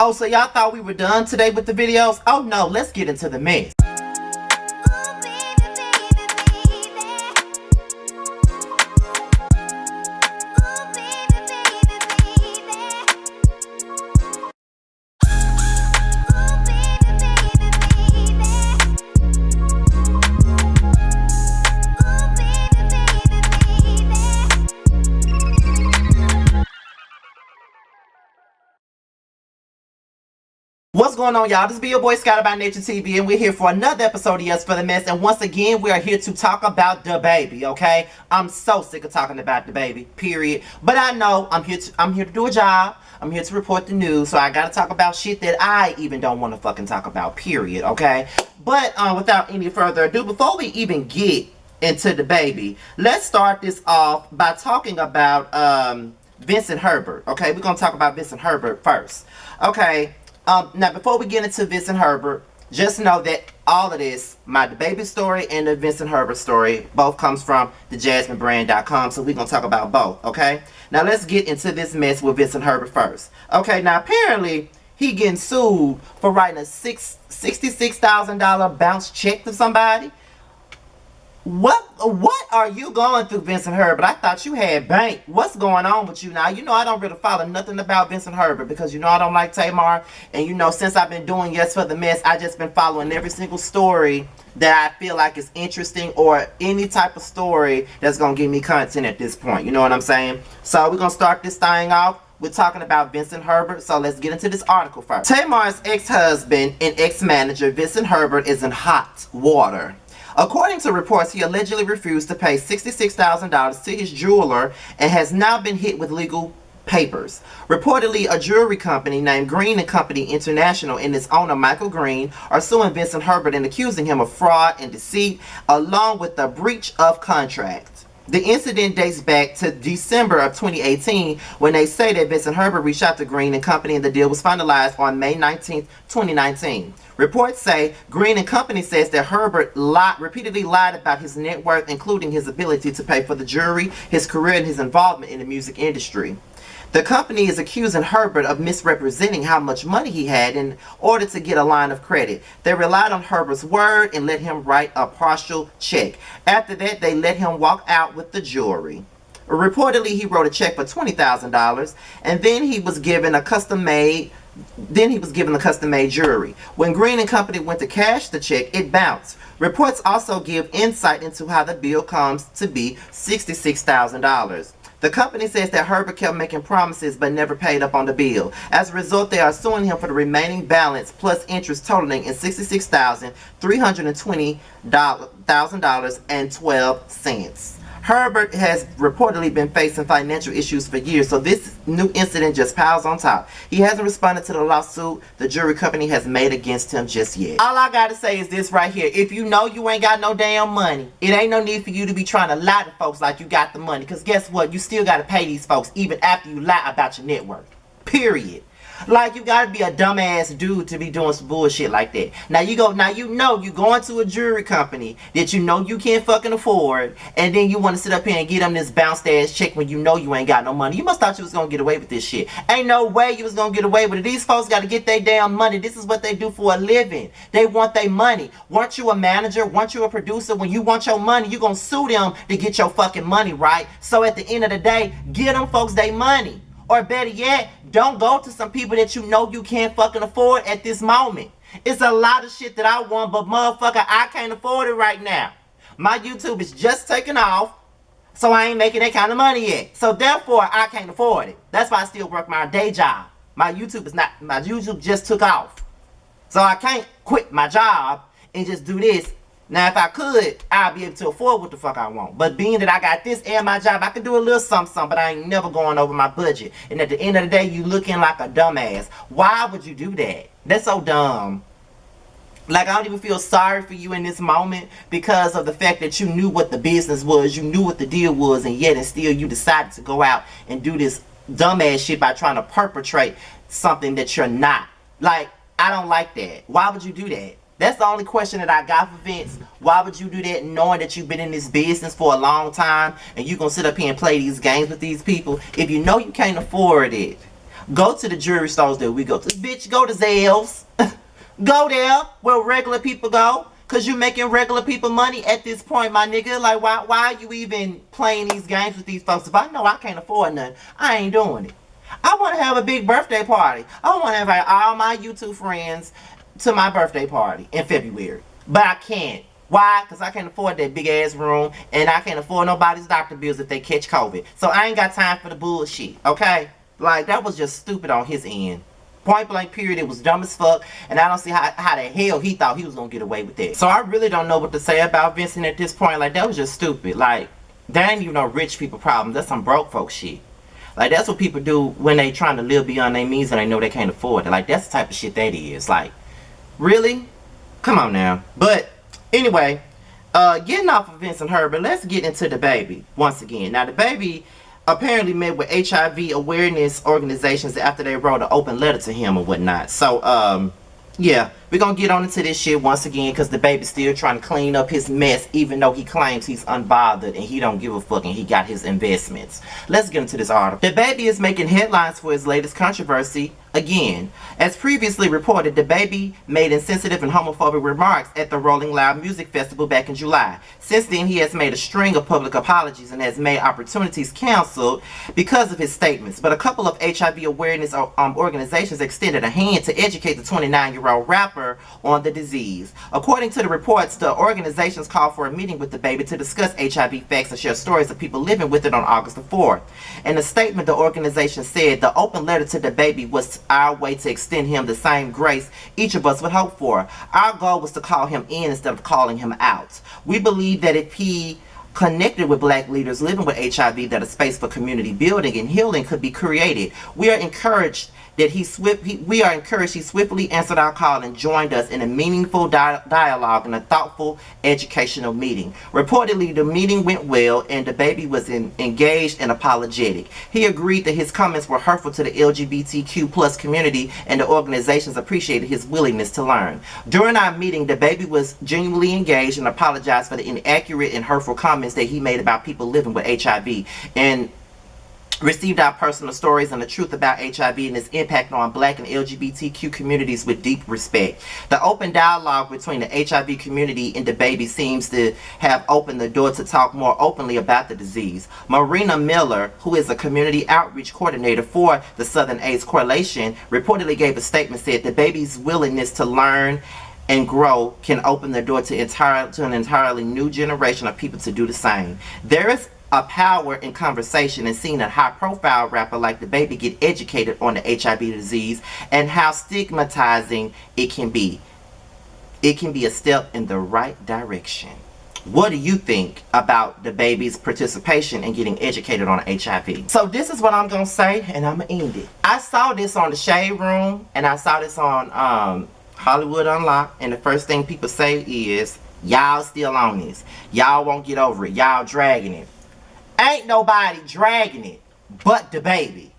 Oh, so y'all thought we were done today with the videos? Oh no, let's get into the mess. What's going on, y'all? This be your boy Scotty by Nature TV, and we're here for another episode of Yes for the Mess. And once again, we are here to talk about DaBaby. Okay, I'm so sick of talking about DaBaby. Period. But I know I'm here to do a job. I'm here to report the news, so I gotta talk about shit that I even don't want to fucking talk about. Period. Okay. But without any further ado, before we even get into DaBaby, let's start this off by talking about Vincent Herbert. Okay, we're gonna talk about Vincent Herbert first. Okay. Now, before we get into Vincent Herbert, just know that all of this, my DaBaby story and the Vincent Herbert story, both comes from thejasminebrand.com, so we're going to talk about both, okay? Now, let's get into this mess with Vincent Herbert first. Okay, now, apparently, he getting sued for writing a $66,000 bounce check to somebody. What are you going through, Vincent Herbert? I thought you had bank. What's going on with you now? You know I don't really follow nothing about Vincent Herbert because you know I don't like Tamar. And you know since I've been doing Yes for the Mess, I just been following every single story that I feel like is interesting or any type of story that's going to give me content at this point. You know what I'm saying? So we're going to start this thing off. We're talking about Vincent Herbert, so let's get into this article first. Tamar's ex-husband and ex-manager Vincent Herbert is in hot water. According to reports, he allegedly refused to pay $66,000 to his jeweler and has now been hit with legal papers. Reportedly, a jewelry company named Green & Company International and its owner Michael Green are suing Vincent Herbert and accusing him of fraud and deceit along with a breach of contract. The incident dates back to December of 2018 when they say that Vincent Herbert reached out to Green & Company and the deal was finalized on May 19, 2019. Reports say Green & Company says that Herbert repeatedly lied about his net worth, including his ability to pay for the jewelry, his career, and his involvement in the music industry. The company is accusing Herbert of misrepresenting how much money he had in order to get a line of credit. They relied on Herbert's word and let him write a partial check. After that, they let him walk out with the jewelry. Reportedly, he wrote a check for $20,000, and then he was given a custom-made jewelry. When Green & Company went to cash the check, it bounced. Reports also give insight into how the bill comes to be $66,000. The company says that Herbert kept making promises but never paid up on the bill. As a result, they are suing him for the remaining balance plus interest totaling in $66,320.12. Herbert has reportedly been facing financial issues for years, so this new incident just piles on top. He hasn't responded to the lawsuit the jewelry company has made against him just yet. All I gotta say is this right here. If you know you ain't got no damn money, it ain't no need for you to be trying to lie to folks like you got the money. Because guess what? You still gotta pay these folks even after you lie about your net worth. Period. Like, you gotta be a dumbass dude to be doing some bullshit like that. Now you going to a jewelry company that you know you can't fucking afford, and then you want to sit up here and get them this bounced ass check when you know you ain't got no money. You must thought you was gonna get away with this shit. Ain't no way you was gonna get away with it. These folks gotta get their damn money. This is what they do for a living. They want their money. Weren't you a manager? Weren't you a producer? When you want your money, you gonna sue them to get your fucking money, right? So at the end of the day, give them folks their money. Or better yet, don't go to some people that you know you can't fucking afford at this moment. It's a lot of shit that I want, but motherfucker, I can't afford it right now. My YouTube is just taking off, so I ain't making that kind of money yet. So therefore, I can't afford it. That's why I still work my day job. My YouTube just took off. So I can't quit my job and just do this. Now, if I could, I'd be able to afford what the fuck I want. But being that I got this and my job, I can do a little something, but I ain't never going over my budget. And at the end of the day, you looking like a dumbass. Why would you do that? That's so dumb. Like, I don't even feel sorry for you in this moment because of the fact that you knew what the business was, you knew what the deal was, and yet and still you decided to go out and do this dumbass shit by trying to perpetrate something that you're not. Like, I don't like that. Why would you do that? That's the only question that I got for Vince. Why would you do that knowing that you've been in this business for a long time and you gonna sit up here and play these games with these people if you know you can't afford it? Go to the jewelry stores that we go to. Bitch, go to Zales. Go there where regular people go. Cause you making regular people money at this point, my nigga. Like, why are you even playing these games with these folks? If I know I can't afford nothing, I ain't doing it. I want to have a big birthday party. I want to invite all my YouTube friends to my birthday party in February. But I can't. Why? Because I can't afford that big ass room. And I can't afford nobody's doctor bills if they catch COVID. So I ain't got time for the bullshit. Okay? Like, that was just stupid on his end. Point blank period. It was dumb as fuck. And I don't see how the hell he thought he was going to get away with that. So I really don't know what to say about Vincent at this point. Like, that was just stupid. Like, that ain't even no rich people problem. That's some broke folk shit. Like, that's what people do when they trying to live beyond their means and they know they can't afford it. Like, that's the type of shit that is. Like, really? Come on now. But, anyway, getting off of Vincent Herbert, let's get into DaBaby once again. Now, DaBaby apparently met with HIV awareness organizations after they wrote an open letter to him or whatnot. So, yeah, we're going to get on into this shit once again because DaBaby's still trying to clean up his mess even though he claims he's unbothered and he don't give a fuck and he got his investments. Let's get into this article. DaBaby is making headlines for his latest controversy again. As previously reported, DaBaby made insensitive and homophobic remarks at the Rolling Loud Music Festival back in July. Since then, he has made a string of public apologies and has made opportunities canceled because of his statements. But a couple of HIV awareness organizations extended a hand to educate the 29-year-old rapper on the disease. According to the reports, the organizations called for a meeting with DaBaby to discuss HIV facts and share stories of people living with it on August the 4th. In a statement, the organization said the open letter to DaBaby was our way to extend him the same grace each of us would hope for. Our goal was to call him in instead of calling him out. We believe that if he connected with black leaders living with HIV, that a space for community building and healing could be created. We are encouraged he swiftly answered our call and joined us in a meaningful dialogue and a thoughtful educational meeting. Reportedly, the meeting went well and DaBaby was engaged and apologetic. He agreed that his comments were hurtful to the LGBTQ plus community and the organizations appreciated his willingness to learn. During our meeting, DaBaby was genuinely engaged and apologized for the inaccurate and hurtful comments that he made about people living with HIV and received our personal stories and the truth about HIV and its impact on black and LGBTQ communities with deep respect. The open dialogue between the HIV community and DaBaby seems to have opened the door to talk more openly about the disease. Marina Miller, who is a community outreach coordinator for the Southern AIDS Coalition, reportedly gave a statement said DaBaby's willingness to learn and grow can open the door to an entirely new generation of people to do the same. There is a power in conversation and seeing a high-profile rapper like DaBaby get educated on the HIV disease and how stigmatizing it can be. It can be a step in the right direction. What do you think about DaBaby's participation in getting educated on HIV? So this is what I'm going to say, and I'm going to end it. I saw this on the Shade Room, and I saw this on Hollywood Unlocked, and the first thing people say is, y'all still on this. Y'all won't get over it. Y'all dragging it. Ain't nobody dragging it but DaBaby.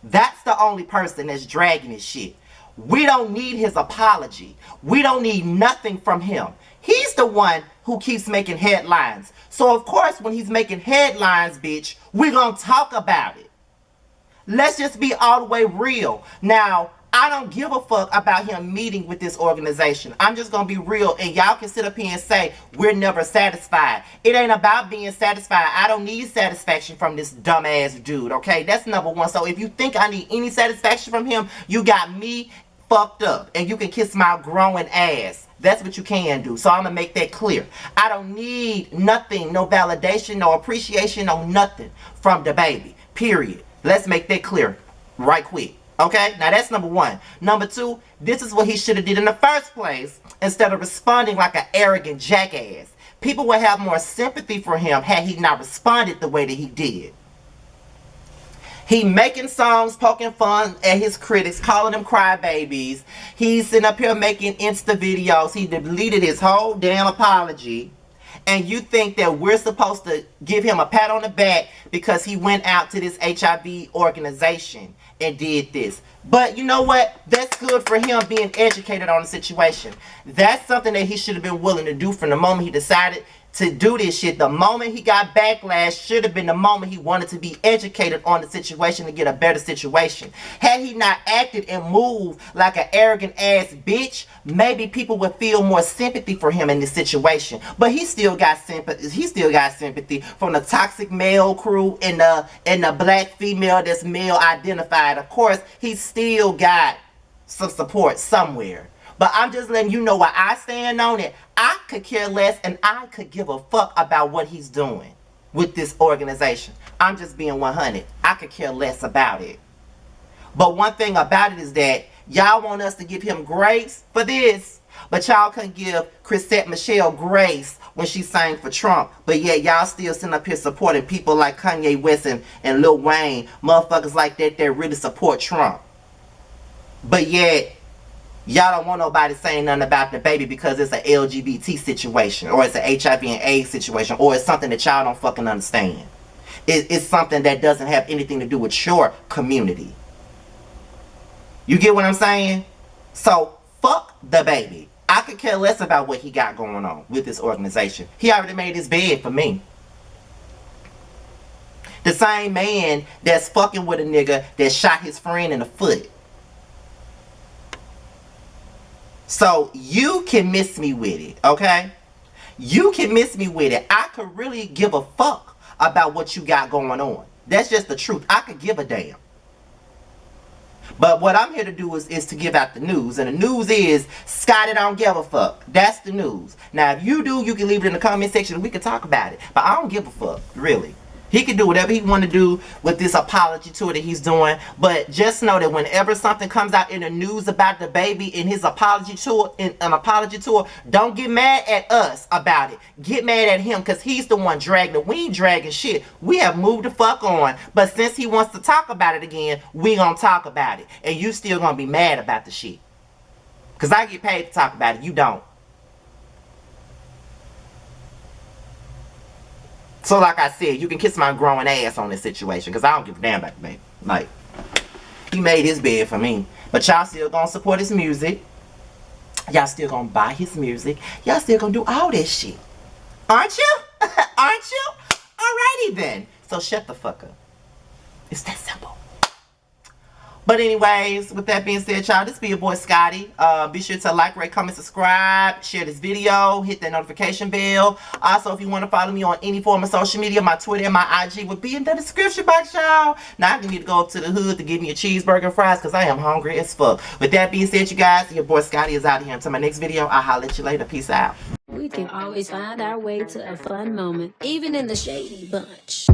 That's the only person that's dragging his shit. We don't need his apology. We don't need nothing from him. He's the one who keeps making headlines. So of course when he's making headlines, bitch, we're gonna talk about it. Let's just be all the way real. Now, I don't give a fuck about him meeting with this organization. I'm just going to be real. And y'all can sit up here and say, we're never satisfied. It ain't about being satisfied. I don't need satisfaction from this dumbass dude, okay? That's number one. So if you think I need any satisfaction from him, you got me fucked up. And you can kiss my growing ass. That's what you can do. So I'm going to make that clear. I don't need nothing, no validation, no appreciation, no nothing from DaBaby. Period. Let's make that clear right quick. Okay, now that's number one. Number two, this is what he should have did in the first place instead of responding like an arrogant jackass. People would have more sympathy for him had he not responded the way that he did. He making songs, poking fun at his critics, calling them crybabies. He's sitting up here making Insta videos. He deleted his whole damn apology. And you think that we're supposed to give him a pat on the back because he went out to this HIV organization and did this. But you know what? That's good for him being educated on the situation. That's something that he should have been willing to do from the moment he decided to do this shit. The moment he got backlash should have been the moment he wanted to be educated on the situation to get a better situation. Had he not acted and moved like an arrogant ass bitch, maybe people would feel more sympathy for him in this situation. But he still got sympathy. He still got sympathy from the toxic male crew and the black female that's male identified. Of course, he still got some support somewhere. But I'm just letting you know where I stand on it. I could care less and I could give a fuck about what he's doing with this organization. I'm just being 100. I could care less about it. But one thing about it is that y'all want us to give him grace for this, but y'all couldn't give Chrisette Michele grace when she sang for Trump. But yet y'all still sitting up here supporting people like Kanye West and Lil Wayne, motherfuckers like that really support Trump. But yet y'all don't want nobody saying nothing about DaBaby because it's an LGBT situation, or it's an HIV and AIDS situation, or it's something that y'all don't fucking understand. It's something that doesn't have anything to do with your community. You get what I'm saying? So, fuck DaBaby. I could care less about what he got going on with this organization. He already made his bed for me. The same man that's fucking with a nigga that shot his friend in the foot. So you can miss me with it, okay? You can miss me with it. I could really give a fuck about what you got going on. That's just the truth. I could give a damn. But what I'm here to do is to give out the news. And the news is, Scotty don't give a fuck. That's the news. Now, if you do, you can leave it in the comment section and we can talk about it. But I don't give a fuck, really. He can do whatever he want to do with this apology tour that he's doing. But just know that whenever something comes out in the news about DaBaby in his apology tour, don't get mad at us about it. Get mad at him because he's the one dragging it. We ain't dragging shit. We have moved the fuck on. But since he wants to talk about it again, we gonna talk about it. And you still gonna be mad about the shit. Because I get paid to talk about it. You don't. So like I said, you can kiss my growing ass on this situation because I don't give a damn about the baby. Like, he made his bed for me. But y'all still gonna support his music. Y'all still gonna buy his music. Y'all still gonna do all this shit. Aren't you? Aren't you? Alrighty then. So shut the fuck up. It's that simple. But anyways, with that being said, y'all, this be your boy Scotty. Be sure to like, rate, comment, subscribe, share this video, hit that notification bell. Also, if you want to follow me on any form of social media, my Twitter and my IG will be in the description box, y'all. Now, I need to go up to the hood to give me a cheeseburger and fries because I am hungry as fuck. With that being said, you guys, your boy Scotty is out of here. Until my next video, I'll holler at you later. Peace out. We can always find our way to a fun moment, even in the shady bunch.